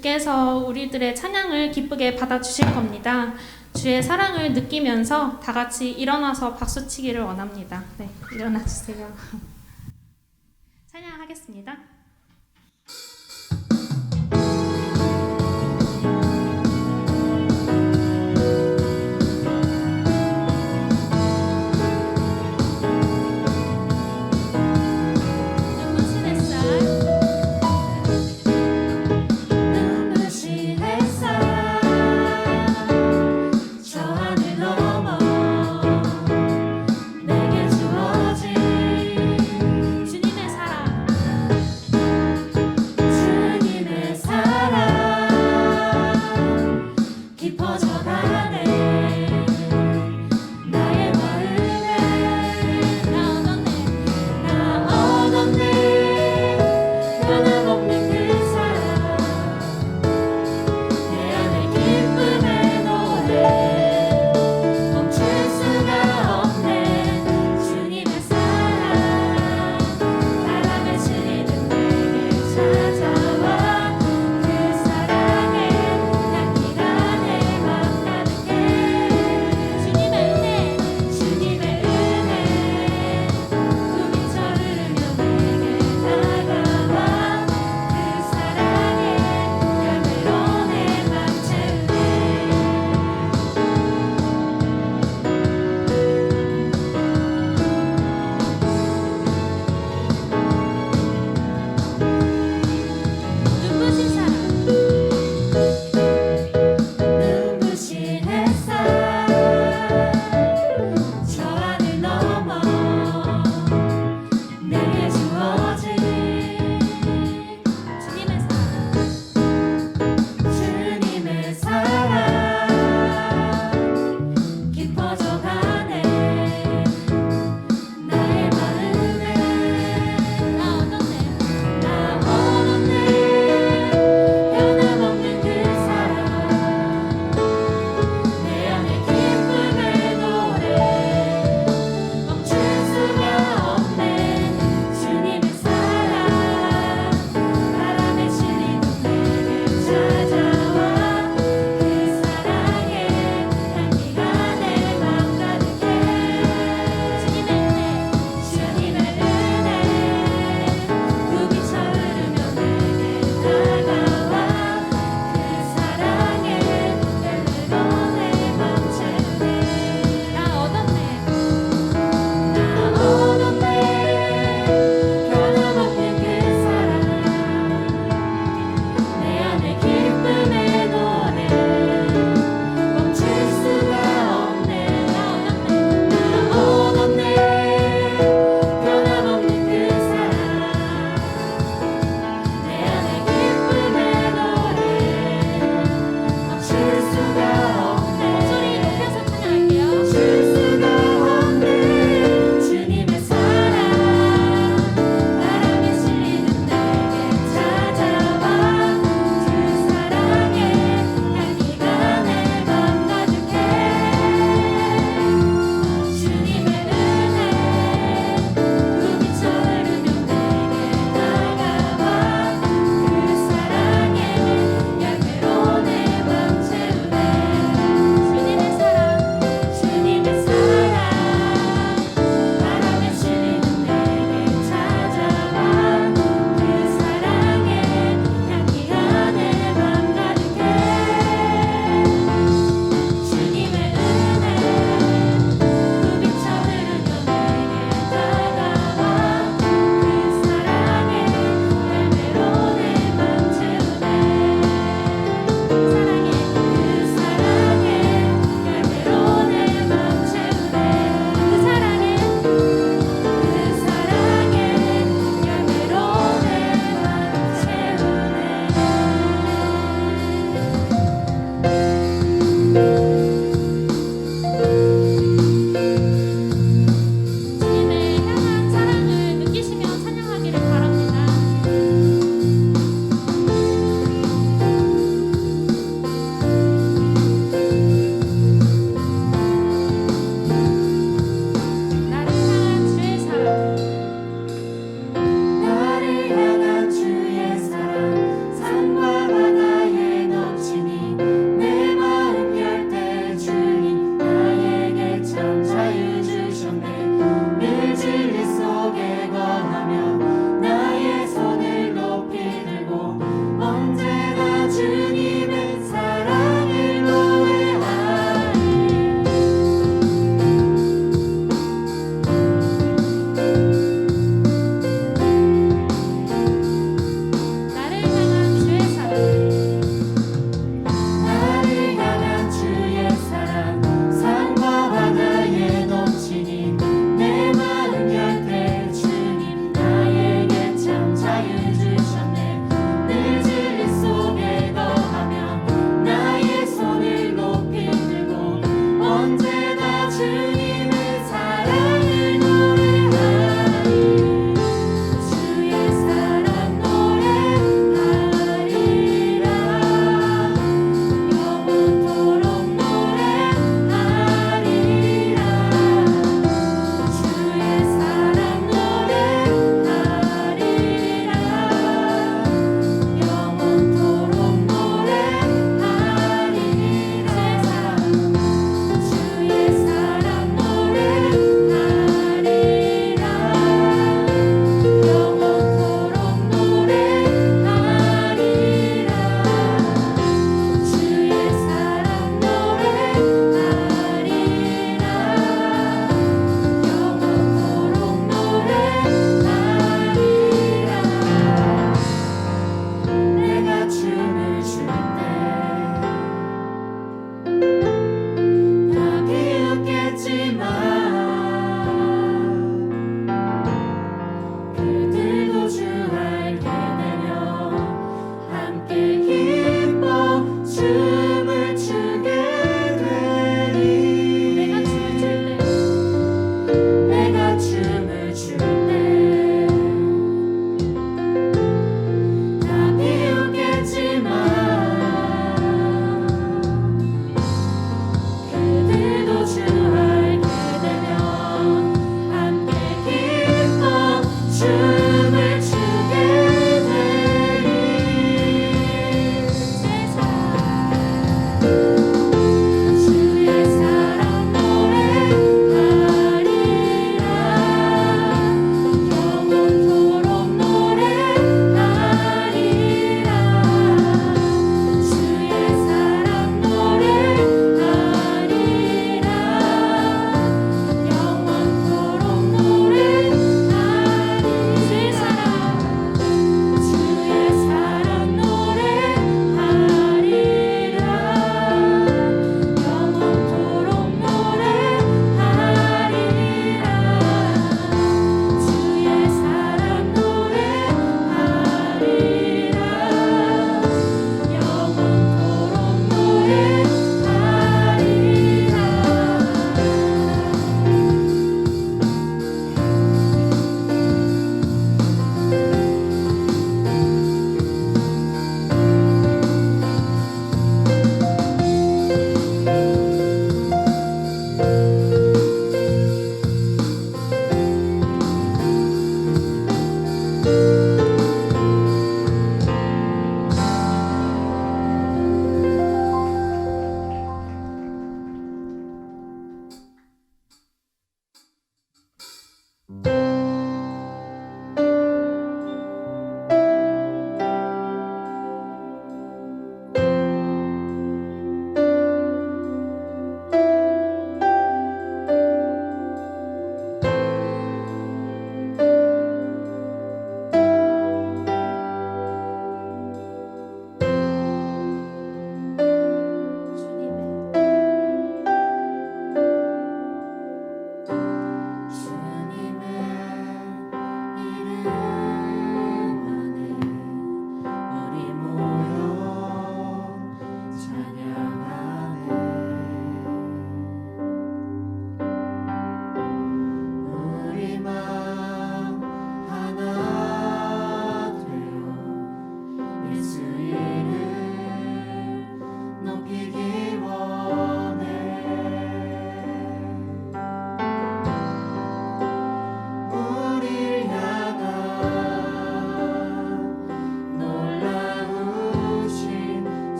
주께서 우리들의 찬양을 기쁘게 받아주실 겁니다. 주의 사랑을 느끼면서 다 같이 일어나서 박수치기를 원합니다. 네, 일어나 주세요. 찬양하겠습니다. 주님의 사랑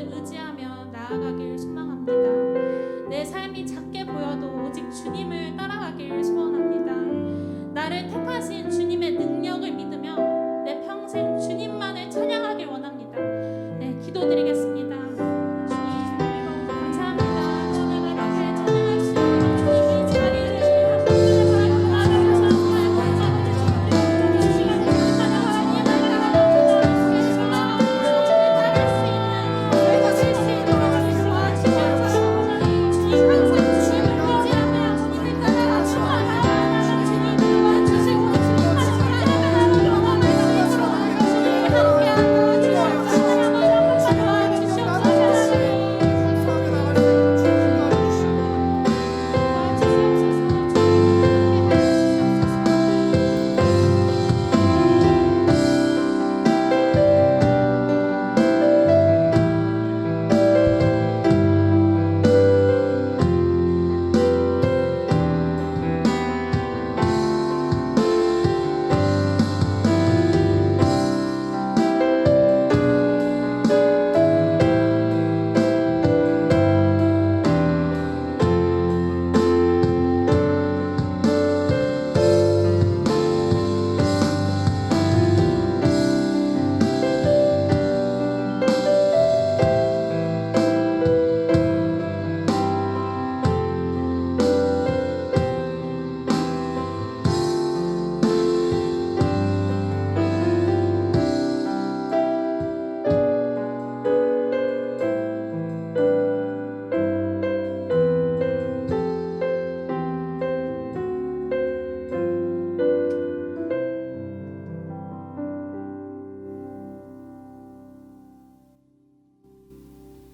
주님을 의지하며 나아가길 소망합니다. 내 삶이 작게 보여도 오직 주님을 따라가길 소원합니다. 나를 택하신 주님의 능력을 믿으며 내 평생 주님만을 찬양하길 원합니다. 네, 기도드리겠습니다.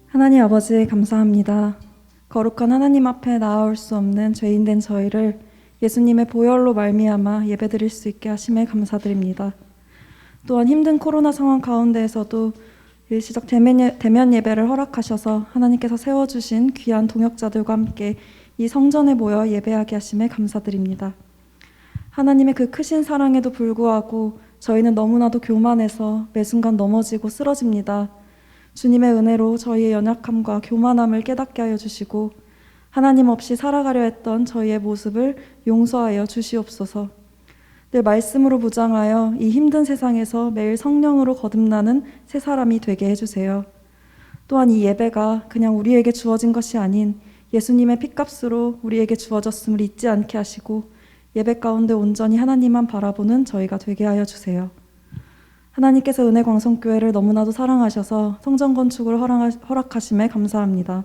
하나님 아버지 감사합니다. 거룩한 하나님 앞에 나아올 수 없는 죄인된 저희를 예수님의 보혈로 말미암아 예배드릴 수 있게 하심에 감사드립니다. 또한 힘든 코로나 상황 가운데에서도 일시적 대면 예배를 허락하셔서 하나님께서 세워주신 귀한 동역자들과 함께 이 성전에 모여 예배하게 하심에 감사드립니다. 하나님의 그 크신 사랑에도 불구하고 저희는 너무나도 교만해서 매 순간 넘어지고 쓰러집니다. 주님의 은혜로 저희의 연약함과 교만함을 깨닫게 하여 주시고 하나님 없이 살아가려 했던 저희의 모습을 용서하여 주시옵소서. 늘 말씀으로 무장하여 이 힘든 세상에서 매일 성령으로 거듭나는 새 사람이 되게 해주세요. 또한 이 예배가 그냥 우리에게 주어진 것이 아닌 예수님의 핏값으로 우리에게 주어졌음을 잊지 않게 하시고 예배 가운데 온전히 하나님만 바라보는 저희가 되게 하여 주세요. 하나님께서 은혜광성교회를 너무나도 사랑하셔서 성전 건축을 허락하심에 감사합니다.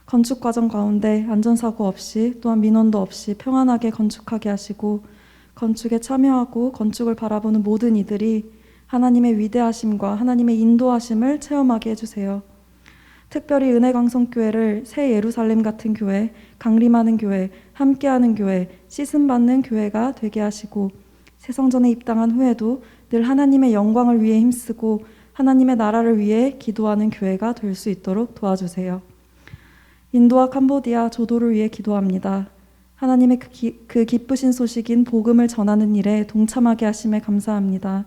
건축 과정 가운데 안전사고 없이 또한 민원도 없이 평안하게 건축하게 하시고 건축에 참여하고 건축을 바라보는 모든 이들이 하나님의 위대하심과 하나님의 인도하심을 체험하게 해주세요. 특별히 은혜광성교회를 새 예루살렘 같은 교회, 강림하는 교회, 함께하는 교회, 씻음받는 교회가 되게 하시고 새 성전에 입당한 후에도 늘 하나님의 영광을 위해 힘쓰고 하나님의 나라를 위해 기도하는 교회가 될 수 있도록 도와주세요. 인도와 캄보디아 조도를 위해 기도합니다. 하나님의 그 기쁘신 소식인 복음을 전하는 일에 동참하게 하심에 감사합니다.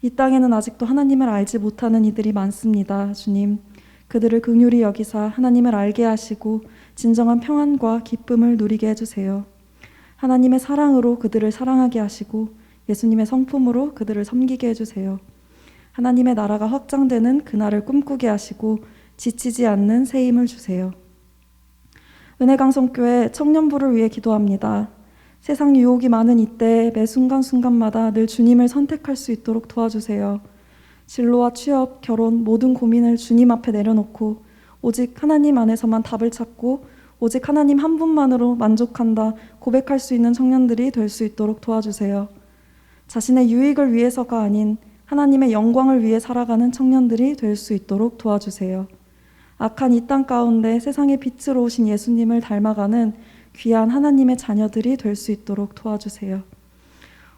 이 땅에는 아직도 하나님을 알지 못하는 이들이 많습니다. 주님, 그들을 긍휼히 여기사 하나님을 알게 하시고 진정한 평안과 기쁨을 누리게 해주세요. 하나님의 사랑으로 그들을 사랑하게 하시고 예수님의 성품으로 그들을 섬기게 해주세요. 하나님의 나라가 확장되는 그날을 꿈꾸게 하시고 지치지 않는 새 힘을 주세요. 은혜강성교회 청년부를 위해 기도합니다. 세상 유혹이 많은 이때 매 순간순간마다 늘 주님을 선택할 수 있도록 도와주세요. 진로와 취업, 결혼 모든 고민을 주님 앞에 내려놓고 오직 하나님 안에서만 답을 찾고 오직 하나님 한 분만으로 만족한다 고백할 수 있는 청년들이 될 수 있도록 도와주세요. 자신의 유익을 위해서가 아닌 하나님의 영광을 위해 살아가는 청년들이 될 수 있도록 도와주세요. 악한 이 땅 가운데 세상의 빛으로 오신 예수님을 닮아가는 귀한 하나님의 자녀들이 될 수 있도록 도와주세요.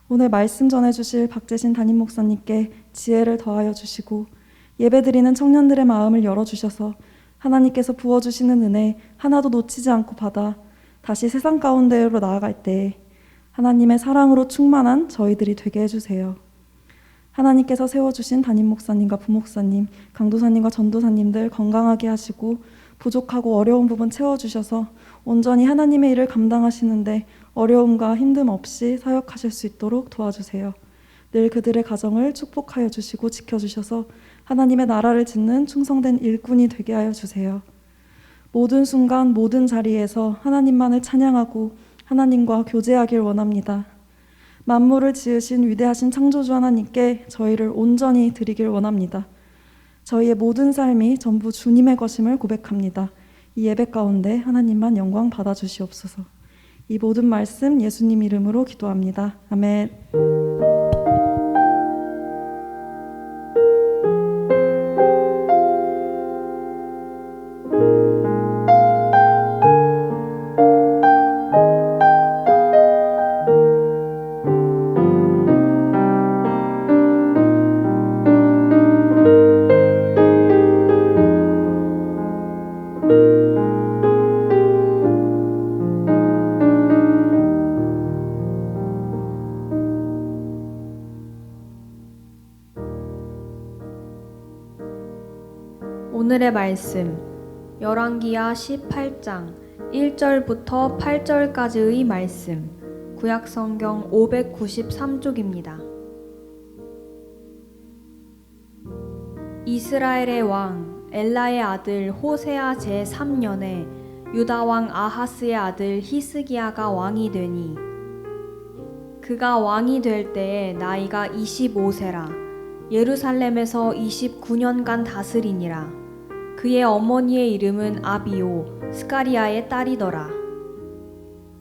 오늘 말씀 전해주실 박재신 담임 목사님께 지혜를 더하여 주시고 예배드리는 청년들의 마음을 열어주셔서 하나님께서 부어주시는 은혜 하나도 놓치지 않고 받아 다시 세상 가운데로 나아갈 때 하나님의 사랑으로 충만한 저희들이 되게 해주세요. 하나님께서 세워주신 담임 목사님과 부목사님, 강도사님과 전도사님들 건강하게 하시고 부족하고 어려운 부분 채워주셔서 온전히 하나님의 일을 감당하시는데 어려움과 힘듦 없이 사역하실 수 있도록 도와주세요. 늘 그들의 가정을 축복하여 주시고 지켜주셔서 하나님의 나라를 짓는 충성된 일꾼이 되게 하여 주세요. 모든 순간 모든 자리에서 하나님만을 찬양하고 하나님과 교제하길 원합니다. 만물을 지으신 위대하신 창조주 하나님께 저희를 온전히 드리길 원합니다. 저희의 모든 삶이 전부 주님의 것임을 고백합니다. 이 예배 가운데 하나님만 영광 받아주시옵소서. 이 모든 말씀 예수님 이름으로 기도합니다. 아멘. 오늘의 말씀 열왕기하 18장 1절부터 8절까지의 말씀 구약성경 593쪽입니다. 이스라엘의 왕 엘라의 아들 호세아 제3년에 유다 왕 아하스의 아들 히스기야가 왕이 되니 그가 왕이 될 때에 나이가 25세라 예루살렘에서 29년간 다스리니라. 그의 어머니의 이름은 아비오 스가리아의 딸이더라.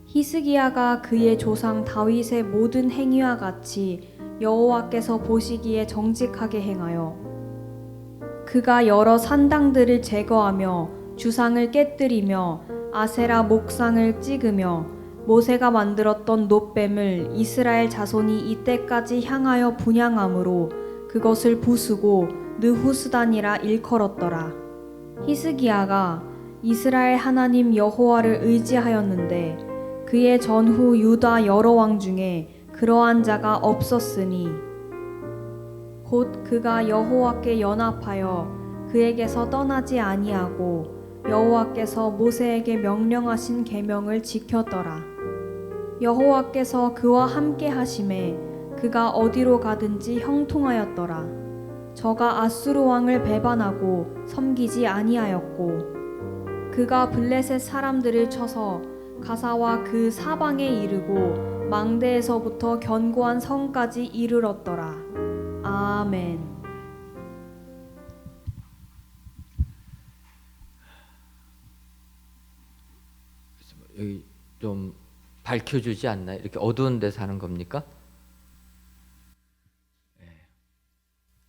히스기야가 그의 조상 다윗의 모든 행위와 같이 여호와께서 보시기에 정직하게 행하여 그가 여러 산당들을 제거하며 주상을 깨뜨리며 아세라 목상을 찍으며 모세가 만들었던 놋뱀을 이스라엘 자손이 이때까지 향하여 분향함으로 그것을 부수고 느후스단이라 일컬었더라. 히스기야가 이스라엘 하나님 여호와를 의지하였는데 그의 전후 유다 여러 왕 중에 그러한 자가 없었으니 곧 그가 여호와께 연합하여 그에게서 떠나지 아니하고 여호와께서 모세에게 명령하신 계명을 지켰더라. 여호와께서 그와 함께 하심에 그가 어디로 가든지 형통하였더라. 저가 아수르 왕을 배반하고 섬기지 아니하였고 그가 블레셋 사람들을 쳐서 가사와 그 사방에 이르고 망대에서부터 견고한 성까지 이르렀더라. 아멘. 여기 좀 밝혀주지 않나요? 이렇게 어두운 데 사는 겁니까?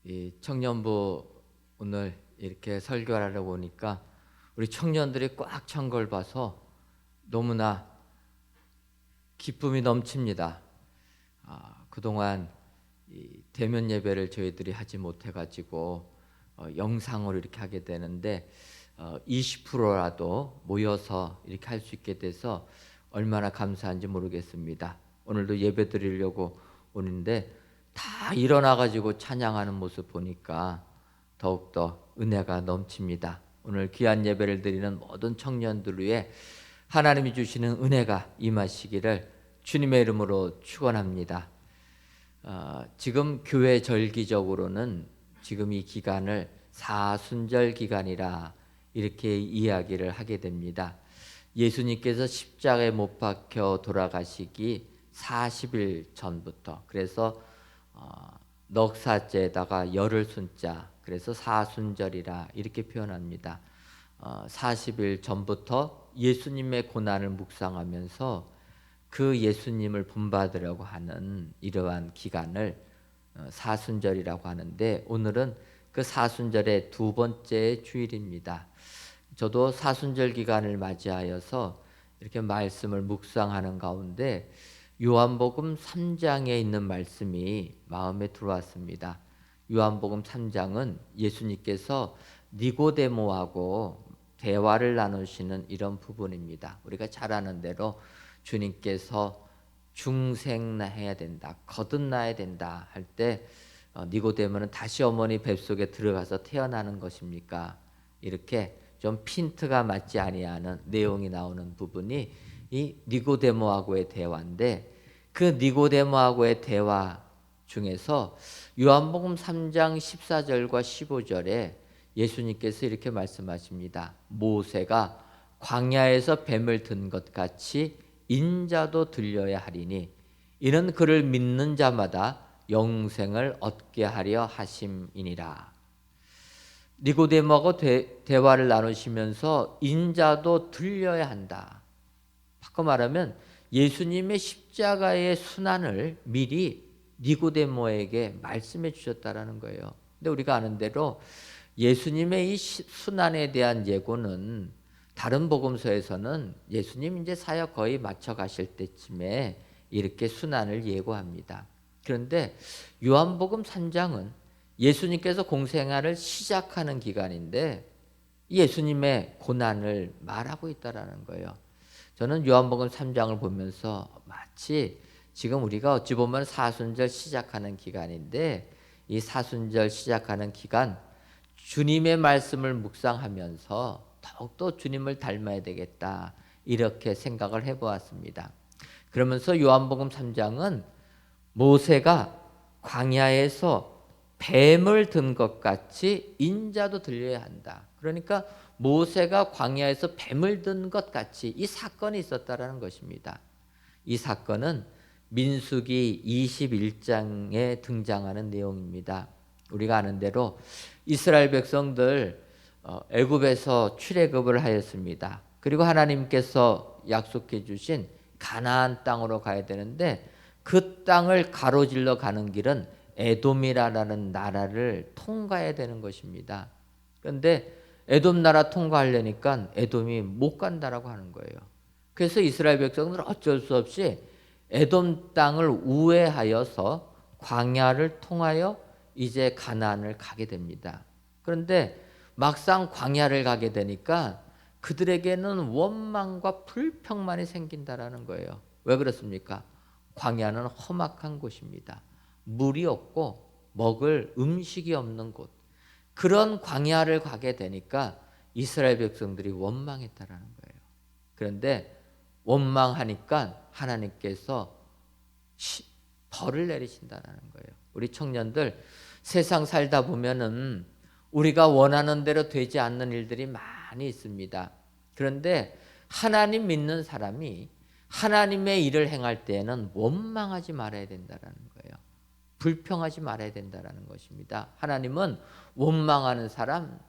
이 청년부 오늘 이렇게 설교를 하려고 오니까 우리 청년들이 꽉 찬 걸 봐서 너무나 기쁨이 넘칩니다. 그동안 이 대면 예배를 저희들이 하지 못해가지고 영상으로 이렇게 하게 되는데 20%라도 모여서 이렇게 할 수 있게 돼서 얼마나 감사한지 모르겠습니다. 오늘도 예배 드리려고 오는데 다 일어나가지고 찬양하는 모습 보니까 더욱더 은혜가 넘칩니다. 오늘 귀한 예배를 드리는 모든 청년들 위해 하나님이 주시는 은혜가 임하시기를 주님의 이름으로 축원합니다. 지금 교회 절기적으로는 지금 이 기간을 사순절 기간이라 이렇게 이야기를 하게 됩니다. 예수님께서 십자가에 못 박혀 돌아가시기 40일 전부터, 그래서 넉사째에다가 열을 순자, 그래서 사순절이라 이렇게 표현합니다. 40일 전부터 예수님의 고난을 묵상하면서 그 예수님을 본받으려고 하는 이러한 기간을 사순절이라고 하는데, 오늘은 그 사순절의 두 번째 주일입니다. 저도 사순절 기간을 맞이하여서 이렇게 말씀을 묵상하는 가운데 요한복음 3장에 있는 말씀이 마음에 들어왔습니다. 요한복음 3장은 예수님께서 니고데모하고 대화를 나누시는 이런 부분입니다. 우리가 잘 아는 대로 주님께서 중생해야 된다, 거듭나야 된다 할 때 니고데모는 다시 어머니 뱃속에 들어가서 태어나는 것입니까? 이렇게 좀 핀트가 맞지 아니하는 내용이 나오는 부분이 이 니고데모하고의 대화인데, 그 니고데모하고의 대화 중에서 요한복음 3장 14절과 15절에 예수님께서 이렇게 말씀하십니다. 모세가 광야에서 뱀을 든 것 같이 인자도 들려야 하리니 이는 그를 믿는 자마다 영생을 얻게 하려 하심이니라. 니고데모하고 대화를 나누시면서 인자도 들려야 한다. 바꿔 말하면 예수님의 십자가의 순환을 미리 니고데모에게 말씀해 주셨다라는 거예요. 근데 우리가 아는 대로 예수님의 이 순환에 대한 예고는 다른 복음서에서는 예수님 이제 사역 거의 마쳐 가실 때쯤에 이렇게 순환을 예고합니다. 그런데 요한복음 3장은 예수님께서 공생활을 시작하는 기간인데 예수님의 고난을 말하고 있다라는 거예요. 저는 요한복음 3장을 보면서 마치 지금 우리가 어찌 보면 사순절 시작하는 기간인데 이 사순절 시작하는 기간 주님의 말씀을 묵상하면서 더욱더 주님을 닮아야 되겠다 이렇게 생각을 해보았습니다. 그러면서 요한복음 3장은 모세가 광야에서 뱀을 든 것 같이 인자도 들려야 한다. 그러니까 모세가 광야에서 뱀을 든 것 같이 이 사건이 있었다라는 것입니다. 이 사건은 민수기 21장에 등장하는 내용입니다. 우리가 아는 대로 이스라엘 백성들 애굽에서 출애굽을 하였습니다. 그리고 하나님께서 약속해 주신 가나안 땅으로 가야 되는데 그 땅을 가로질러 가는 길은 에돔이라는 나라를 통과해야 되는 것입니다. 그런데 에돔 나라 통과하려니까 에돔이 못 간다라고 하는 거예요. 그래서 이스라엘 백성들은 어쩔 수 없이 에돔 땅을 우회하여서 광야를 통하여 이제 가나안을 가게 됩니다. 그런데 막상 광야를 가게 되니까 그들에게는 원망과 불평만이 생긴다라는 거예요. 왜 그렇습니까? 광야는 험악한 곳입니다. 물이 없고 먹을 음식이 없는 곳. 그런 광야를 가게 되니까 이스라엘 백성들이 원망했다라는 거예요. 그런데 원망하니까 하나님께서 벌을 내리신다라는 거예요. 우리 청년들 세상 살다 보면은 우리가 원하는 대로 되지 않는 일들이 많이 있습니다. 그런데 하나님 믿는 사람이 하나님의 일을 행할 때에는 원망하지 말아야 된다라는 거예요. 불평하지 말아야 된다라는 것입니다. 하나님은 원망하는 사람,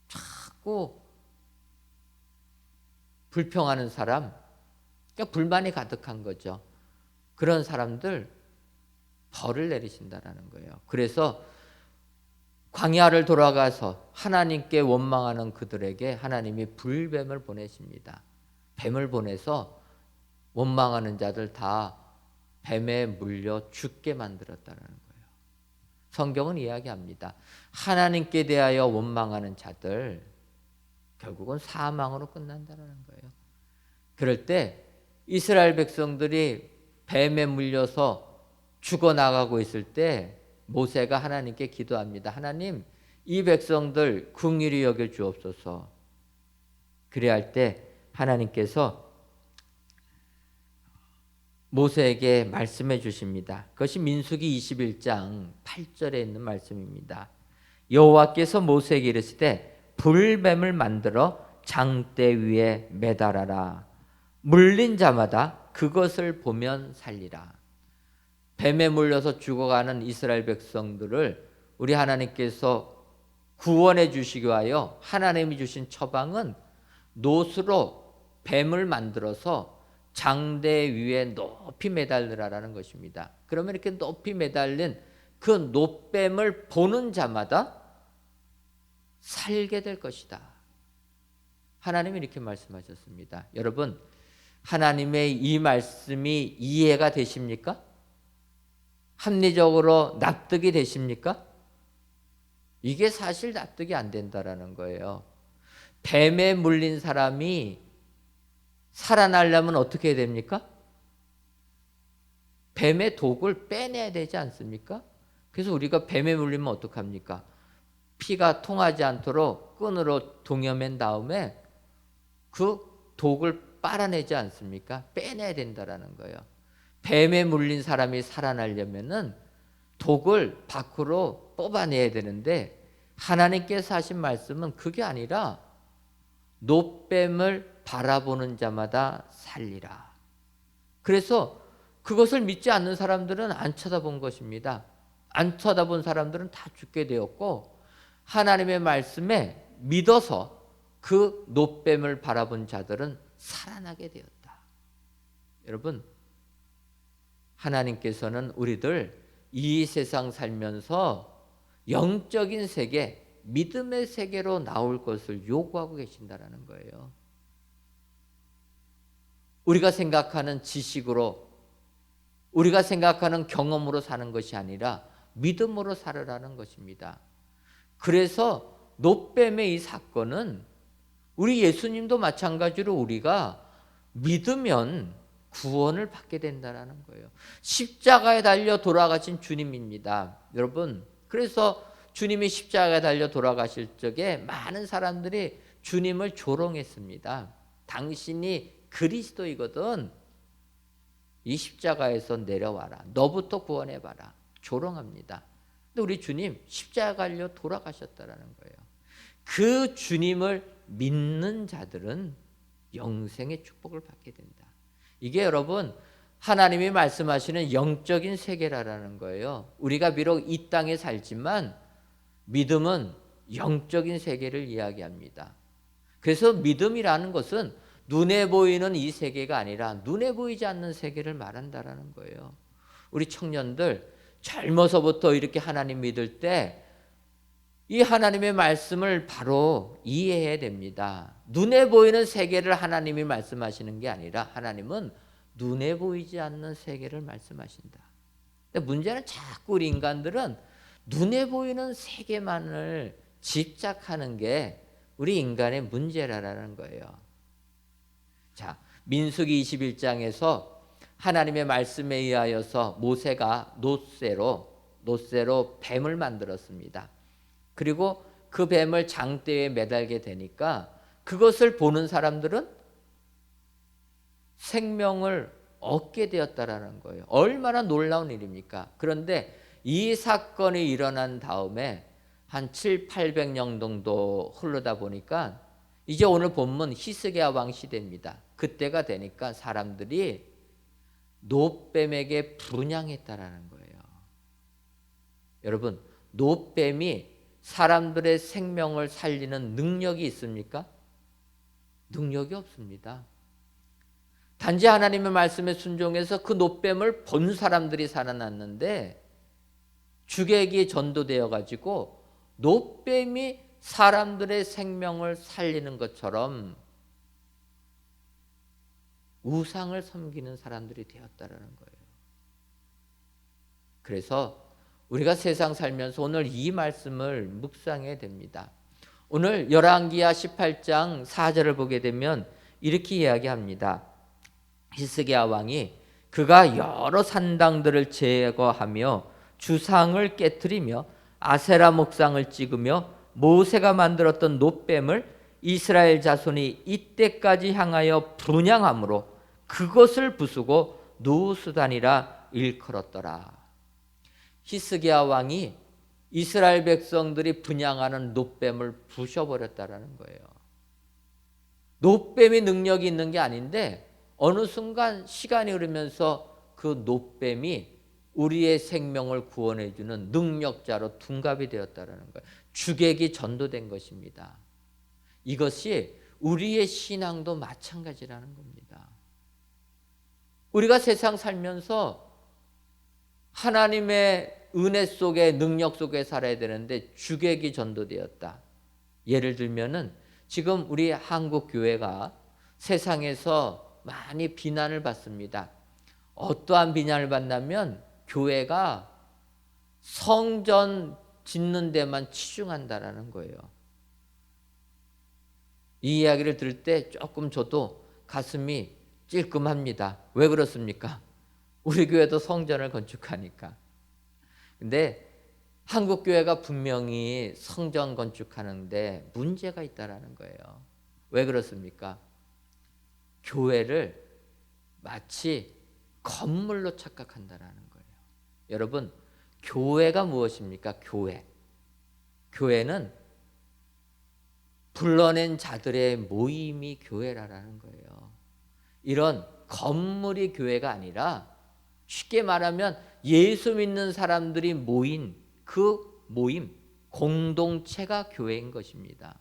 자꾸 불평하는 사람, 그러니까 불만이 가득한 거죠. 그런 사람들 벌을 내리신다라는 거예요. 그래서 광야를 돌아가서 하나님께 원망하는 그들에게 하나님이 불뱀을 보내십니다. 뱀을 보내서 원망하는 자들 다 뱀에 물려 죽게 만들었다는 거예요. 성경은 이야기합니다. 하나님께 대하여 원망하는 자들 결국은 사망으로 끝난다는 거예요. 그럴 때 이스라엘 백성들이 뱀에 물려서 죽어나가고 있을 때 모세가 하나님께 기도합니다. 하나님, 이 백성들 긍휼히 여겨 주옵소서. 그래야 할 때 하나님께서 모세에게 말씀해 주십니다. 그것이 민수기 21장 8절에 있는 말씀입니다. 여호와께서 모세에게 이르시되 불뱀을 만들어 장대 위에 매달아라. 물린 자마다 그것을 보면 살리라. 뱀에 물려서 죽어가는 이스라엘 백성들을 우리 하나님께서 구원해 주시기 위하여 하나님이 주신 처방은 놋으로 뱀을 만들어서 장대 위에 높이 매달리라라는 것입니다. 그러면 이렇게 높이 매달린 그 놋뱀을 보는 자마다 살게 될 것이다. 하나님이 이렇게 말씀하셨습니다. 여러분, 하나님의 이 말씀이 이해가 되십니까? 합리적으로 납득이 되십니까? 이게 사실 납득이 안 된다라는 거예요. 뱀에 물린 사람이 살아나려면 어떻게 해야 됩니까? 뱀의 독을 빼내야 되지 않습니까? 그래서 우리가 뱀에 물리면 어떡합니까? 피가 통하지 않도록 끈으로 동여맨 다음에 그 독을 빨아내지 않습니까? 빼내야 된다라는 거예요. 뱀에 물린 사람이 살아나려면은 독을 밖으로 뽑아내야 되는데 하나님께서 하신 말씀은 그게 아니라 노뱀을 바라보는 자마다 살리라. 그래서 그것을 믿지 않는 사람들은 안 쳐다본 것입니다. 안 쳐다본 사람들은 다 죽게 되었고 하나님의 말씀에 믿어서 그 노뱀을 바라본 자들은 살아나게 되었다. 여러분, 하나님께서는 우리들 이 세상 살면서 영적인 세계, 믿음의 세계로 나올 것을 요구하고 계신다는 거예요. 우리가 생각하는 지식으로, 우리가 생각하는 경험으로 사는 것이 아니라 믿음으로 살으라는 것입니다. 그래서 노뱀의 이 사건은 우리 예수님도 마찬가지로 우리가 믿으면 구원을 받게 된다는 거예요. 십자가에 달려 돌아가신 주님입니다. 여러분, 그래서 주님이 십자가에 달려 돌아가실 적에 많은 사람들이 주님을 조롱했습니다. 당신이 그리스도이거든. 이 십자가에서 내려와라. 너부터 구원해봐라. 조롱합니다. 근데 우리 주님 십자가 달려 돌아가셨다는 거예요. 그 주님을 믿는 자들은 영생의 축복을 받게 된다. 이게 여러분 하나님이 말씀하시는 영적인 세계라는 거예요. 우리가 비록 이 땅에 살지만 믿음은 영적인 세계를 이야기합니다. 그래서 믿음이라는 것은 눈에 보이는 이 세계가 아니라 눈에 보이지 않는 세계를 말한다라는 거예요. 우리 청년들 젊어서부터 이렇게 하나님 믿을 때 이 하나님의 말씀을 바로 이해해야 됩니다. 눈에 보이는 세계를 하나님이 말씀하시는 게 아니라 하나님은 눈에 보이지 않는 세계를 말씀하신다. 근데 문제는 자꾸 우리 인간들은 눈에 보이는 세계만을 집착하는 게 우리 인간의 문제라는 거예요. 자, 민수기 21장에서 하나님의 말씀에 의하여서 모세가 놋새로 뱀을 만들었습니다. 그리고 그 뱀을 장대에 매달게 되니까 그것을 보는 사람들은 생명을 얻게 되었다라는 거예요. 얼마나 놀라운 일입니까? 그런데 이 사건이 일어난 다음에 한 700~800년 정도 흐르다 보니까 이제 오늘 본문 히스기야 왕 시대입니다. 그때가 되니까 사람들이 노뱀에게 분향했다라는 거예요. 여러분, 노뱀이 사람들의 생명을 살리는 능력이 있습니까? 능력이 없습니다. 단지 하나님의 말씀에 순종해서 그 노뱀을 본 사람들이 살아났는데 주객이 전도되어 가지고 노뱀이 사람들의 생명을 살리는 것처럼 우상을 섬기는 사람들이 되었다라는 거예요. 그래서 우리가 세상 살면서 오늘 이 말씀을 묵상해야 됩니다. 오늘 열왕기하 18장 4절을 보게 되면 이렇게 이야기합니다. 히스기야 왕이 그가 여러 산당들을 제거하며 주상을 깨트리며 아세라 목상을 찍으며 모세가 만들었던 놋뱀을 이스라엘 자손이 이때까지 향하여 분향함으로 그것을 부수고 누수단이라 일컬었더라. 히스기야 왕이 이스라엘 백성들이 분향하는 놋뱀을 부셔버렸다라는 거예요. 놋뱀이 능력이 있는 게 아닌데 어느 순간 시간이 흐르면서 그 놋뱀이 우리의 생명을 구원해주는 능력자로 둔갑이 되었다라는 거예요. 주객이 전도된 것입니다. 이것이 우리의 신앙도 마찬가지라는 겁니다. 우리가 세상 살면서 하나님의 은혜 속에 능력 속에 살아야 되는데 주객이 전도되었다. 예를 들면은 지금 우리 한국 교회가 세상에서 많이 비난을 받습니다. 어떠한 비난을 받냐면 교회가 성전 짓는 데만 치중한다라는 거예요. 이 이야기를 들을 때 조금 저도 가슴이 찔끔합니다. 왜 그렇습니까? 우리 교회도 성전을 건축하니까. 근데 한국 교회가 분명히 성전 건축하는데 문제가 있다라는 거예요. 왜 그렇습니까? 교회를 마치 건물로 착각한다라는 거예요. 여러분, 교회가 무엇입니까? 교회는 불러낸 자들의 모임이 교회라는 거예요. 이런 건물이 교회가 아니라 쉽게 말하면 예수 믿는 사람들이 모인 그 모임, 공동체가 교회인 것입니다.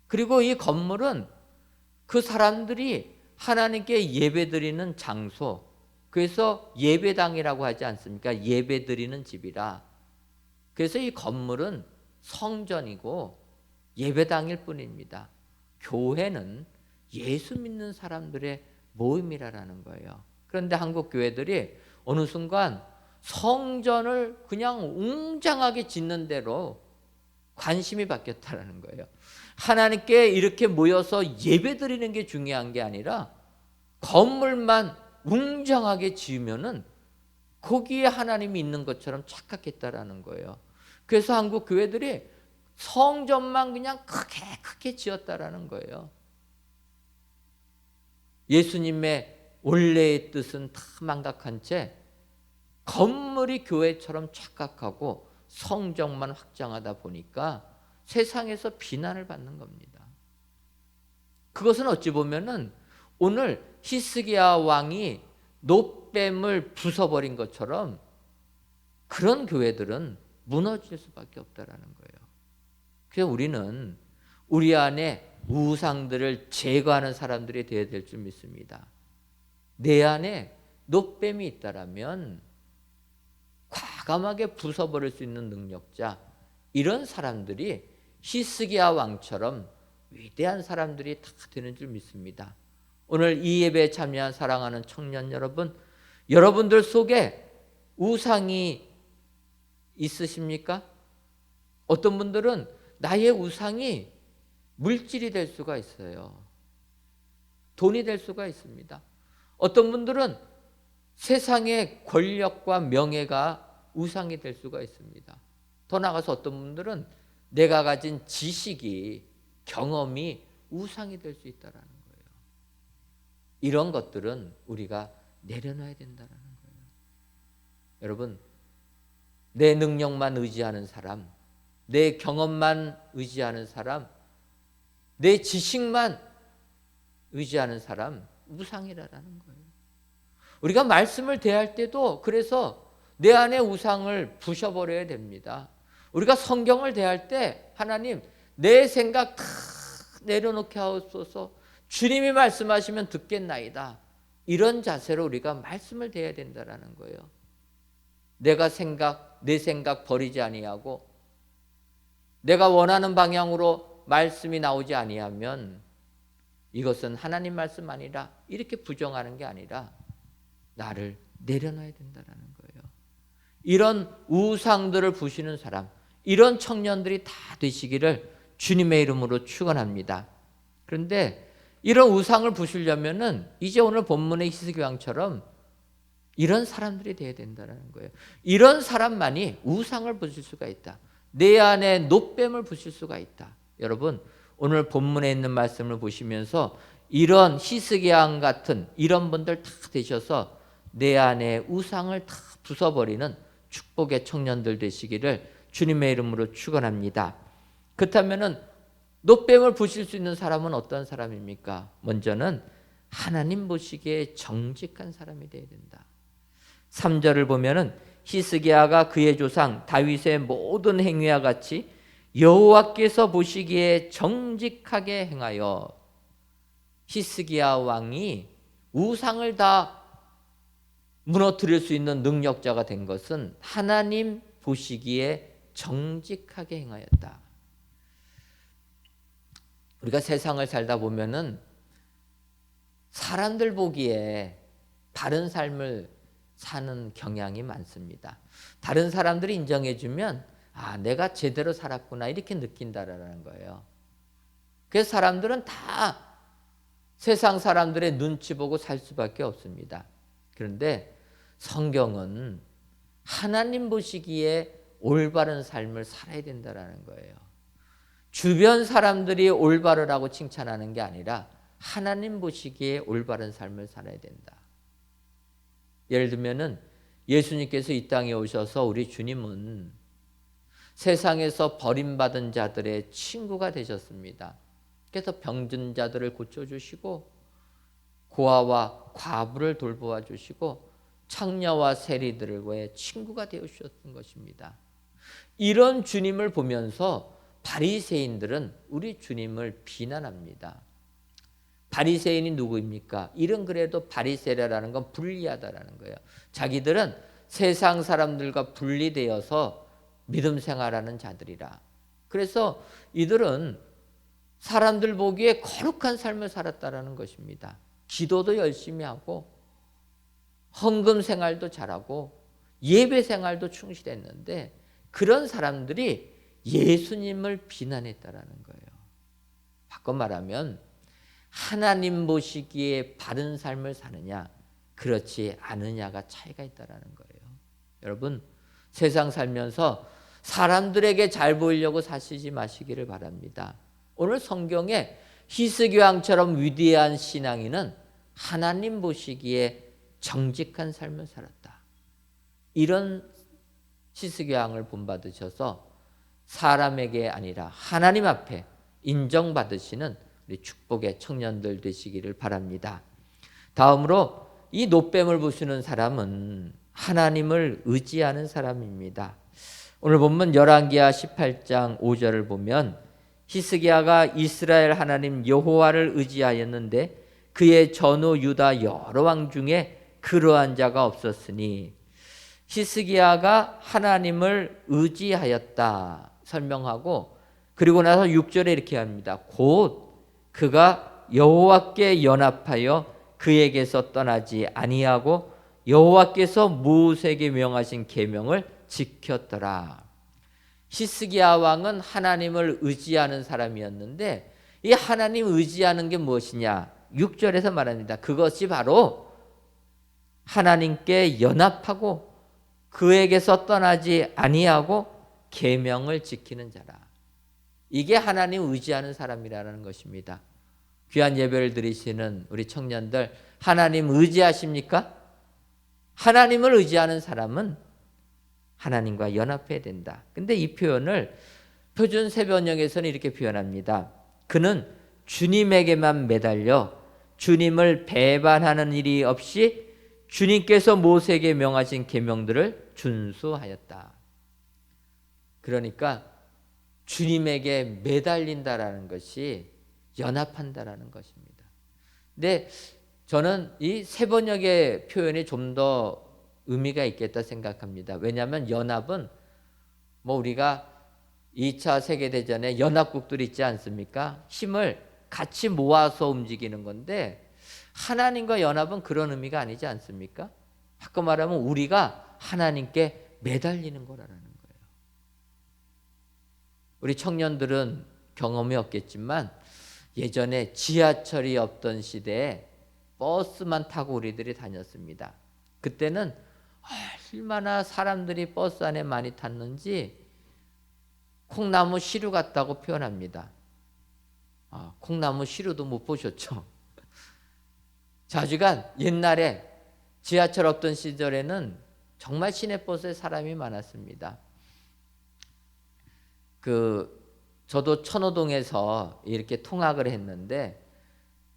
그리고 이 건물은 그 사람들이 하나님께 예배드리는 장소, 그래서 예배당이라고 하지 않습니까? 예배드리는 집이라. 그래서 이 건물은 성전이고 예배당일 뿐입니다. 교회는 예수 믿는 사람들의 모임이라는 거예요. 그런데 한국 교회들이 어느 순간 성전을 그냥 웅장하게 짓는 대로 관심이 바뀌었다는 거예요. 하나님께 이렇게 모여서 예배드리는 게 중요한 게 아니라 건물만 웅장하게 지으면은 거기에 하나님이 있는 것처럼 착각했다라는 거예요. 그래서 한국 교회들이 성전만 그냥 크게 지었다라는 거예요. 예수님의 원래의 뜻은 다 망각한 채 건물이 교회처럼 착각하고 성전만 확장하다 보니까 세상에서 비난을 받는 겁니다. 그것은 어찌 보면은 오늘 히스기야 왕이 놋뱀을 부숴버린 것처럼 그런 교회들은 무너질 수밖에 없다라는 거예요. 그래서 우리는 우리 안에 우상들을 제거하는 사람들이 되어야 될 줄 믿습니다. 내 안에 놋뱀이 있다라면 과감하게 부숴버릴 수 있는 능력자, 이런 사람들이 히스기야 왕처럼 위대한 사람들이 다 되는 줄 믿습니다. 오늘 이 예배에 참여한 사랑하는 청년 여러분, 여러분들 속에 우상이 있으십니까? 어떤 분들은 나의 우상이 물질이 될 수가 있어요. 돈이 될 수가 있습니다. 어떤 분들은 세상의 권력과 명예가 우상이 될 수가 있습니다. 더 나아가서 어떤 분들은 내가 가진 지식이, 경험이 우상이 될 수 있다는 거예요. 이런 것들은 우리가 내려놔야 된다는 거예요. 여러분, 내 능력만 의지하는 사람, 내 경험만 의지하는 사람, 내 지식만 의지하는 사람, 우상이라는 거예요. 우리가 말씀을 대할 때도 그래서 내 안에 우상을 부셔버려야 됩니다. 우리가 성경을 대할 때 하나님, 내 생각 다 내려놓게 하옵소서, 주님이 말씀하시면 듣겠나이다, 이런 자세로 우리가 말씀을 대해야 된다는 거예요. 내 생각 버리지 아니하고 내가 원하는 방향으로 말씀이 나오지 아니하면 이것은 하나님 말씀 아니라, 이렇게 부정하는 게 아니라 나를 내려놔야 된다는 거예요. 이런 우상들을 부시는 사람, 이런 청년들이 다 되시기를 주님의 이름으로 축원합니다. 그런데 이런 우상을 부시려면은 이제 오늘 본문의 히스기야 왕처럼 이런 사람들이 되어야 된다는 거예요. 이런 사람만이 우상을 부실 수가 있다. 내 안에 놋뱀을 부실 수가 있다. 여러분, 오늘 본문에 있는 말씀을 보시면서 이런 히스기야 왕 같은 이런 분들 다 되셔서 내 안에 우상을 다 부숴버리는 축복의 청년들 되시기를 주님의 이름으로 축원합니다. 그렇다면은 놋뱀을 부실 수 있는 사람은 어떤 사람입니까? 먼저는 하나님 보시기에 정직한 사람이 되어야 된다. 3절을 보면은 히스기야가 그의 조상 다윗의 모든 행위와 같이 여호와께서 보시기에 정직하게 행하여, 히스기야 왕이 우상을 다 무너뜨릴 수 있는 능력자가 된 것은 하나님 보시기에 정직하게 행하였다. 우리가 세상을 살다 보면은 사람들 보기에 바른 삶을 사는 경향이 많습니다. 다른 사람들이 인정해주면 내가 제대로 살았구나, 이렇게 느낀다라는 거예요. 그래서 사람들은 다 세상 사람들의 눈치 보고 살 수밖에 없습니다. 그런데 성경은 하나님 보시기에 올바른 삶을 살아야 된다라는 거예요. 주변 사람들이 올바르라고 칭찬하는 게 아니라 하나님 보시기에 올바른 삶을 살아야 된다. 예를 들면은 예수님께서 이 땅에 오셔서 우리 주님은 세상에서 버림받은 자들의 친구가 되셨습니다. 그래서 병든 자들을 고쳐주시고 고아와 과부를 돌보아 주시고 창녀와 세리들과의 친구가 되어 주셨던 것입니다. 이런 주님을 보면서 바리새인들은 우리 주님을 비난합니다. 바리새인이 누구입니까? 이런 그래도 바리새라라는 건 불리하다라는 거예요. 자기들은 세상 사람들과 분리되어서 믿음 생활하는 자들이라. 그래서 이들은 사람들 보기에 거룩한 삶을 살았다라는 것입니다. 기도도 열심히 하고 헌금 생활도 잘하고 예배 생활도 충실했는데 그런 사람들이 예수님을 비난했다라는 거예요. 바꿔 말하면 하나님 보시기에 바른 삶을 사느냐 그렇지 않으냐가 차이가 있다라는 거예요. 여러분 세상 살면서 사람들에게 잘 보이려고 사시지 마시기를 바랍니다. 오늘 성경에 히스기왕처럼 위대한 신앙인은 하나님 보시기에 정직한 삶을 살았다. 이런 히스기왕을 본받으셔서 사람에게 아니라 하나님 앞에 인정받으시는 우리 축복의 청년들 되시기를 바랍니다. 다음으로 이 노뱀을 부수는 사람은 하나님을 의지하는 사람입니다. 오늘 본문 열왕기하 18장 5절을 보면 히스기야가 이스라엘 하나님 여호와를 의지하였는데 그의 전후 유다 여러 왕 중에 그러한 자가 없었으니 히스기야가 하나님을 의지하였다 설명하고 그리고 나서 6절에 이렇게 합니다. 곧 그가 여호와께 연합하여 그에게서 떠나지 아니하고 여호와께서 모세에게 명하신 계명을 지켰더라. 히스기야 왕은 하나님을 의지하는 사람이었는데 이 하나님 의지하는 게 무엇이냐? 6절에서 말합니다. 그것이 바로 하나님께 연합하고 그에게서 떠나지 아니하고 계명을 지키는 자라. 이게 하나님 의지하는 사람이라는 것입니다. 귀한 예배를 드리시는 우리 청년들 하나님 의지하십니까? 하나님을 의지하는 사람은 하나님과 연합해야 된다. 근데 이 표현을 표준 세번역에서는 이렇게 표현합니다. 그는 주님에게만 매달려 주님을 배반하는 일이 없이 주님께서 모세에게 명하신 계명들을 준수하였다. 그러니까 주님에게 매달린다라는 것이 연합한다라는 것입니다. 근데 저는 이 세번역의 표현이 좀 더 의미가 있겠다 생각합니다. 왜냐하면 연합은 뭐 우리가 2차 세계대전에 연합국들이 있지 않습니까? 힘을 같이 모아서 움직이는 건데 하나님과 연합은 그런 의미가 아니지 않습니까? 바꿔 말하면 우리가 하나님께 매달리는 거라는 거예요. 우리 청년들은 경험이 없겠지만 예전에 지하철이 없던 시대에 버스만 타고 우리들이 다녔습니다. 그때는 얼마나 사람들이 버스 안에 많이 탔는지 콩나무 시루 같다고 표현합니다. 콩나무 시루도 못 보셨죠? 자주간 옛날에 지하철 없던 시절에는 정말 시내버스에 사람이 많았습니다. 저도 천호동에서 이렇게 통학을 했는데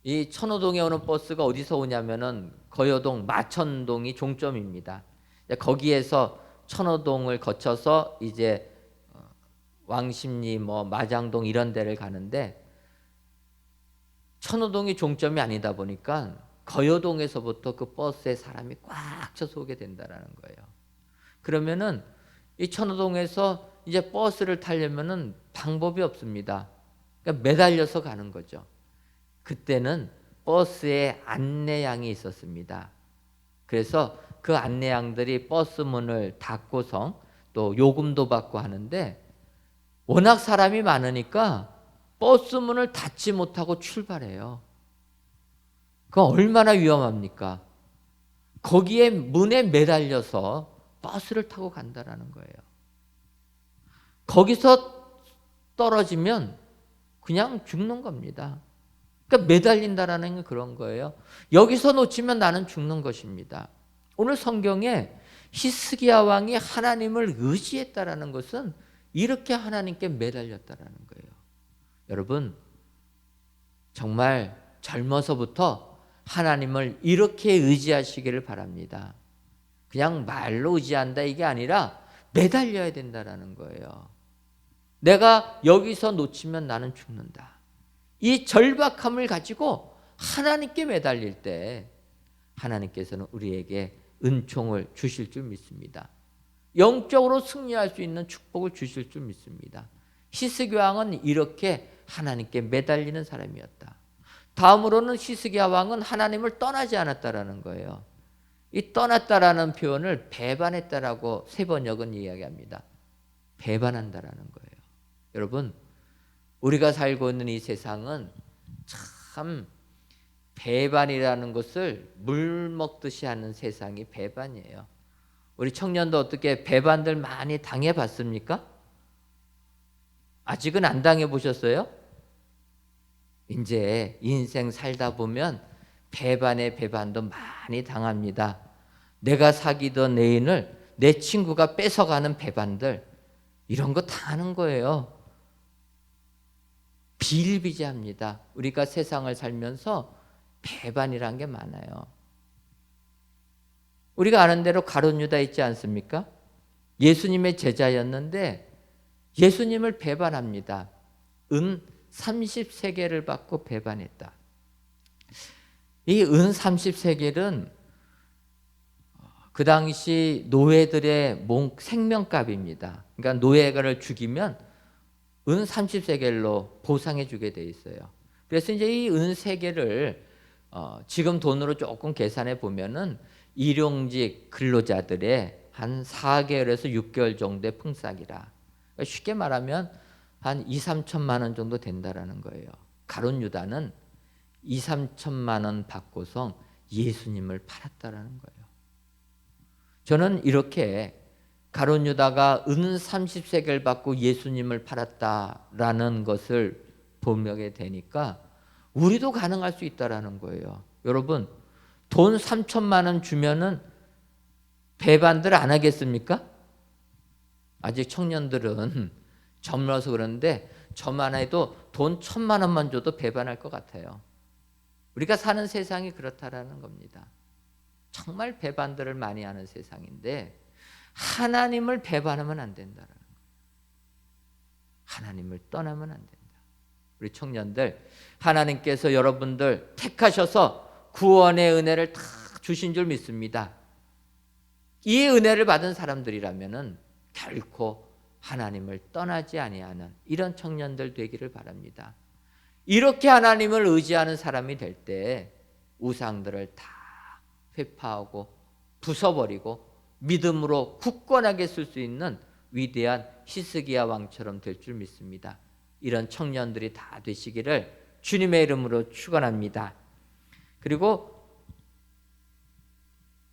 이 천호동에 오는 버스가 어디서 오냐면은 거여동 마천동이 종점입니다. 거기에서 천호동을 거쳐서 이제 왕십리 마장동 이런 데를 가는데 천호동이 종점이 아니다 보니까 거여동에서부터 그 버스에 사람이 꽉 차서 오게 된다라는 거예요. 그러면은 이 천호동에서 이제 버스를 타려면은 방법이 없습니다. 그러니까 매달려서 가는 거죠. 그때는 버스에 안내양이 있었습니다. 그래서 그 안내양들이 버스 문을 닫고서 또 요금도 받고 하는데 워낙 사람이 많으니까 버스 문을 닫지 못하고 출발해요. 그건 얼마나 위험합니까? 거기에 문에 매달려서 버스를 타고 간다라는 거예요. 거기서 떨어지면 그냥 죽는 겁니다. 그러니까 매달린다라는 게 그런 거예요. 여기서 놓치면 나는 죽는 것입니다. 오늘 성경에 히스기야 왕이 하나님을 의지했다라는 것은 이렇게 하나님께 매달렸다라는 거예요. 여러분, 정말 젊어서부터 하나님을 이렇게 의지하시기를 바랍니다. 그냥 말로 의지한다 이게 아니라 매달려야 된다라는 거예요. 내가 여기서 놓치면 나는 죽는다. 이 절박함을 가지고 하나님께 매달릴 때 하나님께서는 우리에게 은총을 주실 줄 믿습니다. 영적으로 승리할 수 있는 축복을 주실 줄 믿습니다. 히스기야 왕은 이렇게 하나님께 매달리는 사람이었다. 다음으로는 히스기야 왕은 하나님을 떠나지 않았다라는 거예요. 이 떠났다라는 표현을 배반했다라고 세번역은 이야기합니다. 배반한다라는 거예요. 여러분, 우리가 살고 있는 이 세상은 참 배반이라는 것을 물 먹듯이 하는 세상이 배반이에요. 우리 청년도 어떻게 배반들 많이 당해봤습니까? 아직은 안 당해보셨어요? 이제 인생 살다 보면 배반의 배반도 많이 당합니다. 내가 사귀던 애인을 내 친구가 뺏어가는 배반들, 이런 거 당하는 거예요. 비일비재합니다. 우리가 세상을 살면서 배반이란 게 많아요. 우리가 아는 대로 가룟 유다 있지 않습니까? 예수님의 제자였는데 예수님을 배반합니다. 은 30세겔을 받고 배반했다. 이 은 30세겔은 그 당시 노예들의 생명값입니다. 그러니까 노예가를 죽이면 은 30세겔로 보상해 주게 돼 있어요. 그래서 이제 이 은 세겔을 지금 돈으로 조금 계산해 보면은 일용직 근로자들의 한 4개월에서 6개월 정도의 품삯이라. 그러니까 쉽게 말하면 한 2, 3천만 원 정도 된다라는 거예요. 가룟 유다는 2, 3천만 원 받고서 예수님을 팔았다라는 거예요. 저는 이렇게 가룟 유다가 은 30세겔 받고 예수님을 팔았다라는 것을 보게 되니까 우리도 가능할 수 있다라는 거예요. 여러분, 돈 3천만 원 주면은 배반들 안 하겠습니까? 아직 청년들은 젊어서 그런데 저만 해도 돈 1,000만 원만 줘도 배반할 것 같아요. 우리가 사는 세상이 그렇다라는 겁니다. 정말 배반들을 많이 하는 세상인데 하나님을 배반하면 안 된다라는 거예요. 하나님을 떠나면 안 된다. 우리 청년들, 하나님께서 여러분들 택하셔서 구원의 은혜를 다 주신 줄 믿습니다. 이 은혜를 받은 사람들이라면은 결코 하나님을 떠나지 아니하는 이런 청년들 되기를 바랍니다. 이렇게 하나님을 의지하는 사람이 될 때 우상들을 다 회파하고 부숴버리고 믿음으로 굳건하게 쓸 수 있는 위대한 히스기야 왕처럼 될 줄 믿습니다. 이런 청년들이 다 되시기를 주님의 이름으로 축원합니다. 그리고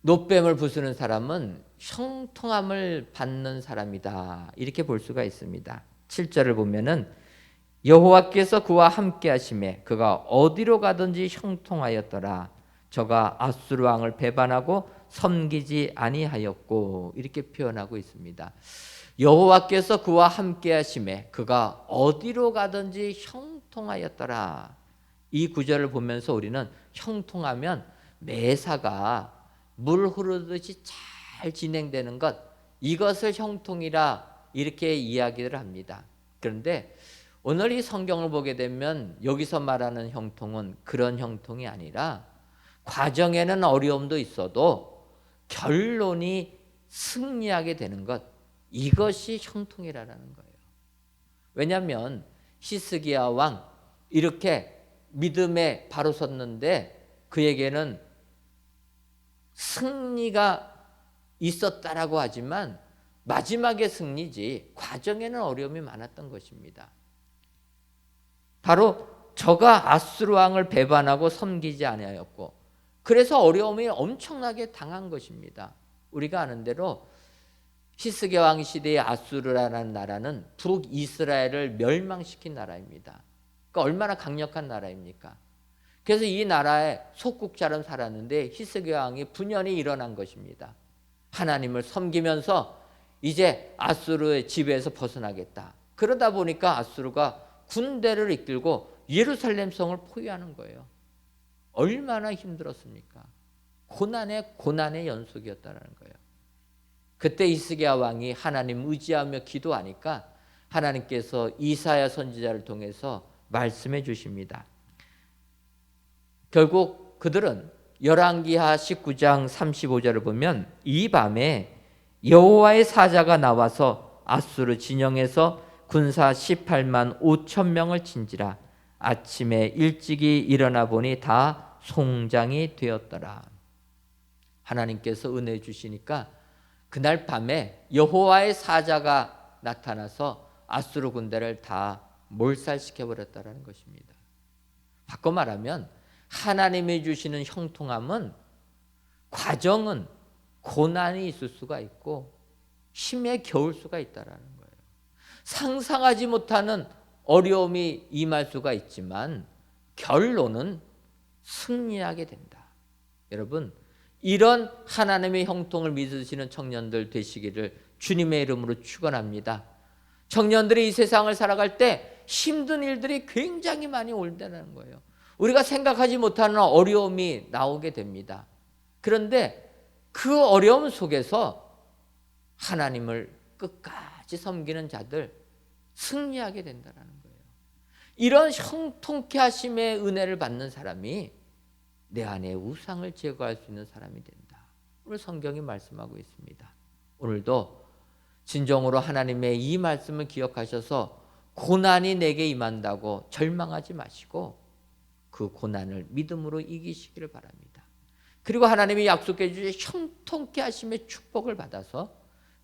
노뱀을 부수는 사람은 형통함을 받는 사람이다, 이렇게 볼 수가 있습니다. 7절을 보면은 여호와께서 그와 함께 하심에 그가 어디로 가든지 형통하였더라. 저가 아수르 왕을 배반하고 섬기지 아니하였고, 이렇게 표현하고 있습니다. 여호와께서 그와 함께 하심에 그가 어디로 가든지 형통하였더라. 이 구절을 보면서 우리는 형통하면 매사가 물 흐르듯이 잘 진행되는 것, 이것을 형통이라 이렇게 이야기를 합니다. 그런데 오늘 이 성경을 보게 되면 여기서 말하는 형통은 그런 형통이 아니라 과정에는 어려움도 있어도 결론이 승리하게 되는 것, 이것이 형통이라는 거예요. 왜냐하면 히스기야 왕 이렇게 믿음에 바로 섰는데 그에게는 승리가 있었다라고 하지만 마지막에 승리지 과정에는 어려움이 많았던 것입니다. 바로 저가 아수르 왕을 배반하고 섬기지 아니하였고, 그래서 어려움이 엄청나게 당한 것입니다. 우리가 아는 대로 히스기야 왕 시대의 아수르라는 나라는 북이스라엘을 멸망시킨 나라입니다. 그러니까 얼마나 강력한 나라입니까? 그래서 이 나라에 속국처럼 살았는데 히스기야 왕이 분연이 일어난 것입니다. 하나님을 섬기면서 이제 아수르의 지배에서 벗어나겠다. 그러다 보니까 아수르가 군대를 이끌고 예루살렘 성을 포위하는 거예요. 얼마나 힘들었습니까? 고난의 연속이었다는 거예요. 그때 히스기야 왕이 하나님 의지하며 기도하니까 하나님께서 이사야 선지자를 통해서 말씀해 주십니다. 결국 그들은 열왕기하 19장 35절을 보면 이 밤에 여호와의 사자가 나와서 아수르 진영에서 군사 18만 5천 명을 친지라. 아침에 일찍이 일어나 보니 다 송장이 되었더라. 하나님께서 은혜 주시니까 그날 밤에 여호와의 사자가 나타나서 아수르 군대를 다 몰살시켜 버렸다는 것입니다. 바꿔 말하면 하나님이 주시는 형통함은 과정은 고난이 있을 수가 있고 힘에 겨울 수가 있다는 거예요. 상상하지 못하는 어려움이 임할 수가 있지만 결론은 승리하게 된다. 여러분, 이런 하나님의 형통을 믿으시는 청년들 되시기를 주님의 이름으로 축원합니다. 청년들이 이 세상을 살아갈 때 힘든 일들이 굉장히 많이 올다는 거예요. 우리가 생각하지 못하는 어려움이 나오게 됩니다. 그런데 그 어려움 속에서 하나님을 끝까지 섬기는 자들 승리하게 된다는 거예요. 이런 형통케 하심의 은혜를 받는 사람이 내 안에 우상을 제거할 수 있는 사람이 된다. 오늘 성경이 말씀하고 있습니다. 오늘도 진정으로 하나님의 이 말씀을 기억하셔서 고난이 내게 임한다고 절망하지 마시고 그 고난을 믿음으로 이기시기를 바랍니다. 그리고 하나님이 약속해 주신 형통케 하심의 축복을 받아서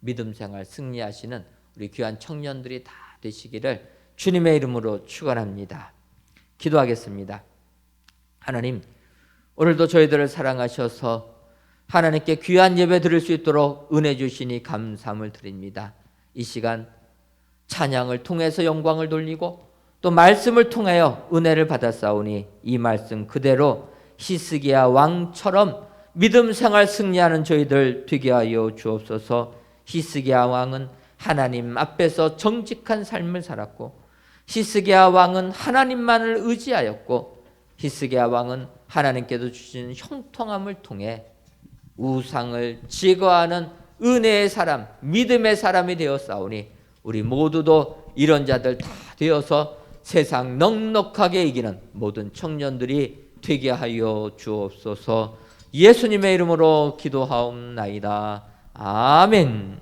믿음 생활 승리하시는 우리 귀한 청년들이 다 되시기를 주님의 이름으로 축원합니다. 기도하겠습니다. 하나님, 오늘도 저희들을 사랑하셔서 하나님께 귀한 예배 드릴 수 있도록 은혜 주시니 감사함을 드립니다. 이 시간 찬양을 통해서 영광을 돌리고 또 말씀을 통하여 은혜를 받았사오니 이 말씀 그대로 히스기야 왕처럼 믿음 생활 승리하는 저희들 되게 하여 주옵소서. 히스기야 왕은 하나님 앞에서 정직한 삶을 살았고 히스기야 왕은 하나님만을 의지하였고 히스기야 왕은 하나님께서 주신 형통함을 통해 우상을 제거하는 은혜의 사람, 믿음의 사람이 되었사오니 우리 모두도 이런 자들 다 되어서 세상 넉넉하게 이기는 모든 청년들이 되게 하여 주옵소서. 예수님의 이름으로 기도하옵나이다. 아멘.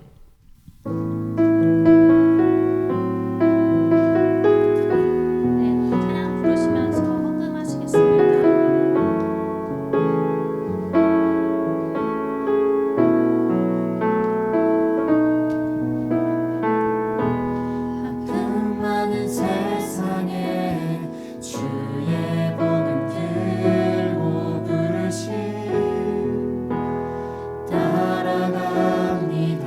네, 찬양 부르시면서 헌금하시겠습니다. 그 많은 세상에 주의 복음 들고 부르신 따라갑니다.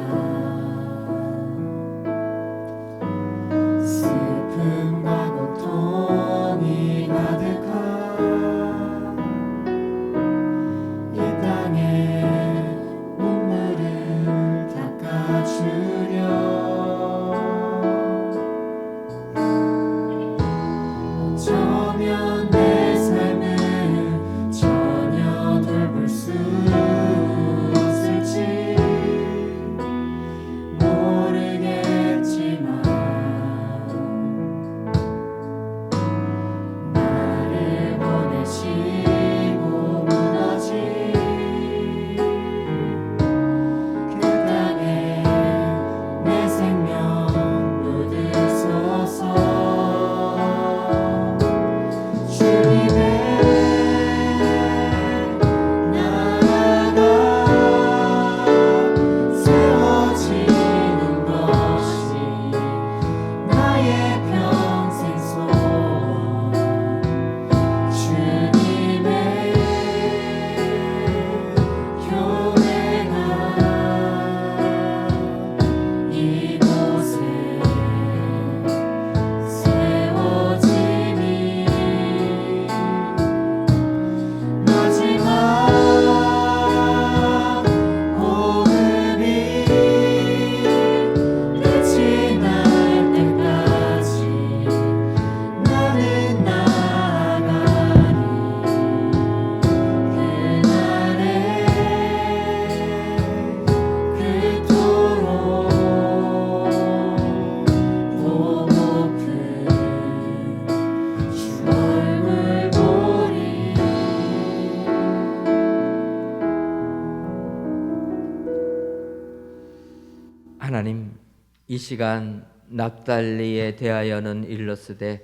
이 시간 납달리에 대하여는 일러스되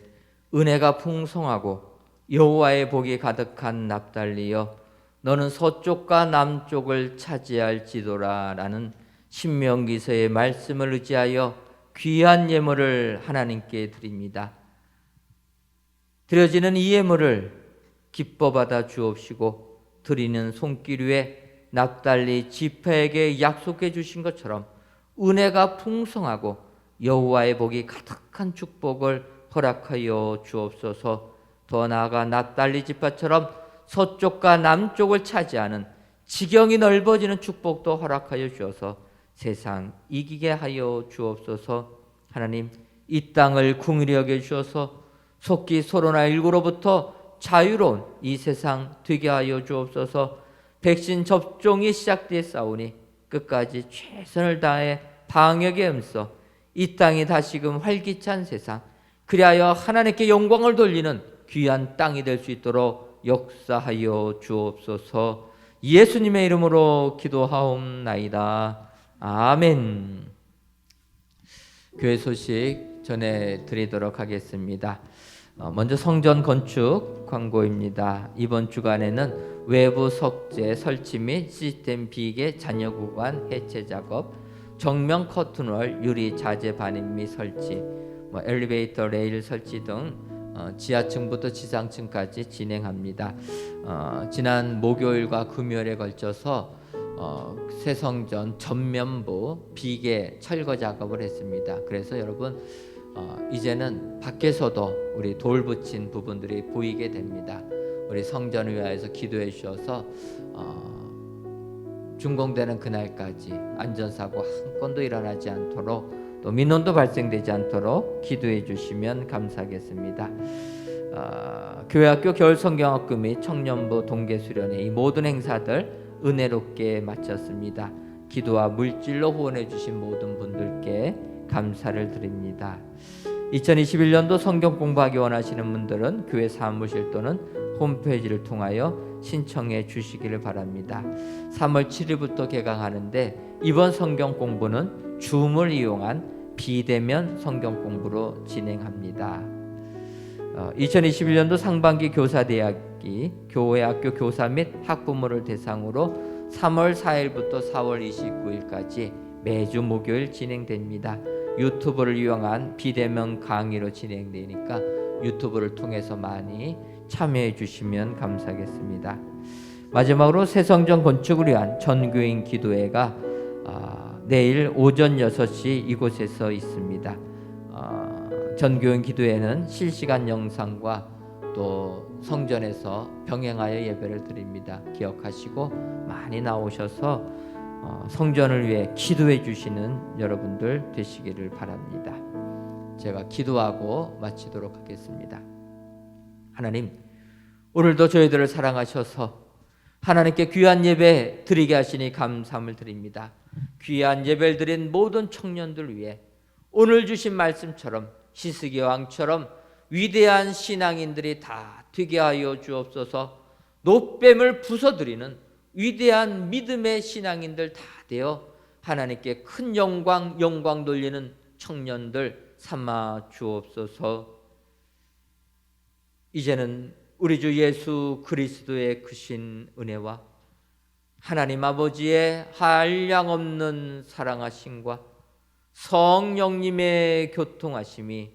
은혜가 풍성하고 여호와의 복이 가득한 납달리여 너는 서쪽과 남쪽을 차지할지도라라는 신명기서의 말씀을 의지하여 귀한 예물을 하나님께 드립니다. 드려지는 이 예물을 기뻐 받아 주옵시고 드리는 손길 위에 납달리 지파에게 약속해 주신 것처럼 은혜가 풍성하고 여호와의 복이 가득한 축복을 허락하여 주옵소서. 더 나아가 납달리 지파처럼 서쪽과 남쪽을 차지하는 지경이 넓어지는 축복도 허락하여 주어서 세상 이기게 하여 주옵소서. 하나님, 이 땅을 긍휼히 여겨 주셔서 속기 소로나 일구로부터 자유로운 이 세상 되게 하여 주옵소서. 백신 접종이 시작되었사오니 끝까지 최선을 다해 방역에 힘써 이 땅이 다시금 활기찬 세상, 그리하여 하나님께 영광을 돌리는 귀한 땅이 될 수 있도록 역사하여 주옵소서. 예수님의 이름으로 기도하옵나이다. 아멘. 교회 소식 전해드리도록 하겠습니다. 먼저 성전 건축 광고입니다. 이번 주간에는 외부 석재 설치 및 시스템 비계 잔여 구간 해체 작업, 정면 커튼월 유리 자재 반입 및 설치, 엘리베이터 레일 설치 등 지하층부터 지상층까지 진행합니다. 지난 목요일과 금요일에 걸쳐서 새성전 전면부 비계 철거 작업을 했습니다. 그래서 여러분 이제는 밖에서도 우리 돌 붙인 부분들이 보이게 됩니다. 우리 성전을 위하여서 기도해 주셔서 준공되는 그날까지 안전사고 한 건도 일어나지 않도록 또 민원도 발생되지 않도록 기도해 주시면 감사하겠습니다. 교회학교 겨울성경학교 및 청년부 동계수련회 이 모든 행사들 은혜롭게 마쳤습니다. 기도와 물질로 후원해 주신 모든 분들께 감사를 드립니다. 2021년도 성경 공부하기 원하시는 분들은 교회 사무실 또는 홈페이지를 통하여 신청해 주시기를 바랍니다. 3월 7일부터 개강하는데 이번 성경 공부는 줌을 이용한 비대면 성경 공부로 진행합니다. 2021년도 상반기 교사대학기 교회학교 교사 및 학부모를 대상으로 3월 4일부터 4월 29일까지 매주 목요일 진행됩니다. 유튜브를 이용한 비대면 강의로 진행되니까 유튜브를 통해서 많이 참여해 주시면 감사하겠습니다. 마지막으로 새성전 건축을 위한 전교인 기도회가 내일 오전 6시 이곳에서 있습니다. 전교인 기도회는 실시간 영상과 또 성전에서 병행하여 예배를 드립니다. 기억하시고 많이 나오셔서 성전을 위해 기도해 주시는 여러분들 되시기를 바랍니다. 제가 기도하고 마치도록 하겠습니다. 하나님, 오늘도 저희들을 사랑하셔서 하나님께 귀한 예배 드리게 하시니 감사함을 드립니다. 귀한 예배를 드린 모든 청년들 위해 오늘 주신 말씀처럼 시스기 왕처럼 위대한 신앙인들이 다 되게 하여 주옵소서. 노뱀을 부숴드리는 위대한 믿음의 신앙인들 다 되어 하나님께 큰 영광 돌리는 청년들 삼아 주옵소서. 이제는 우리 주 예수 그리스도의 크신 은혜와 하나님 아버지의 한량없는 사랑하심과 성령님의 교통하심이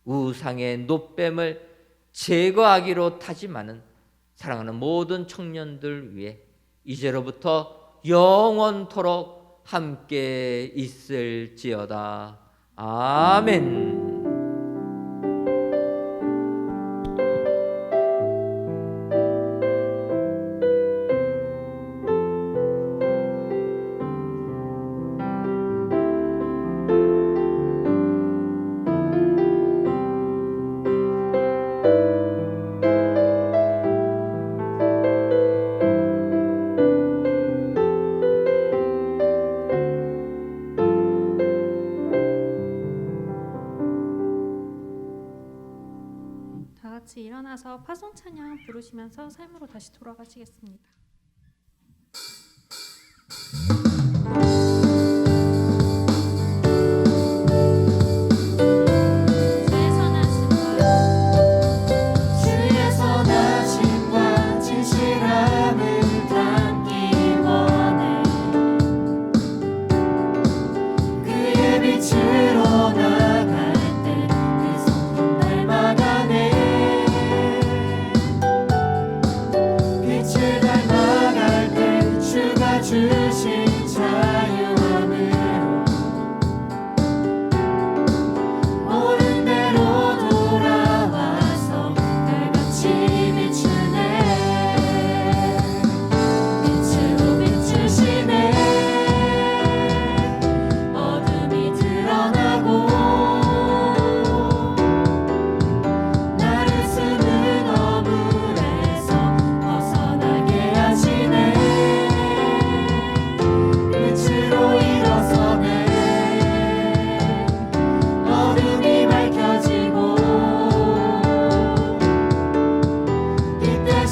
우상의 노뱀을 제거하기로 다짐하는 사랑하는 모든 청년들 위해 이제로부터 영원토록 함께 있을지어다. 아멘. 다 같이 일어나서 파송 찬양 부르시면서 삶으로 다시 돌아가시겠습니다.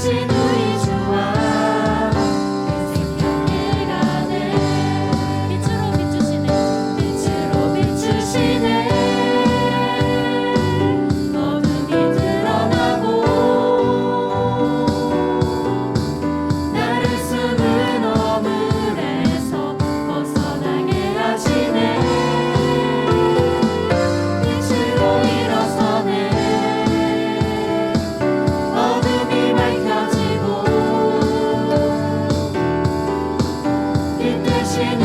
크신 우리 주와 그 생명을 가네 빛으로 비추시네 빛으로 비추시네 어둠이 드러나고 나를 숨은 어물에서 벗어나게 하시네 빛으로 일어서네 어둠이 밝혀지고 빛 대신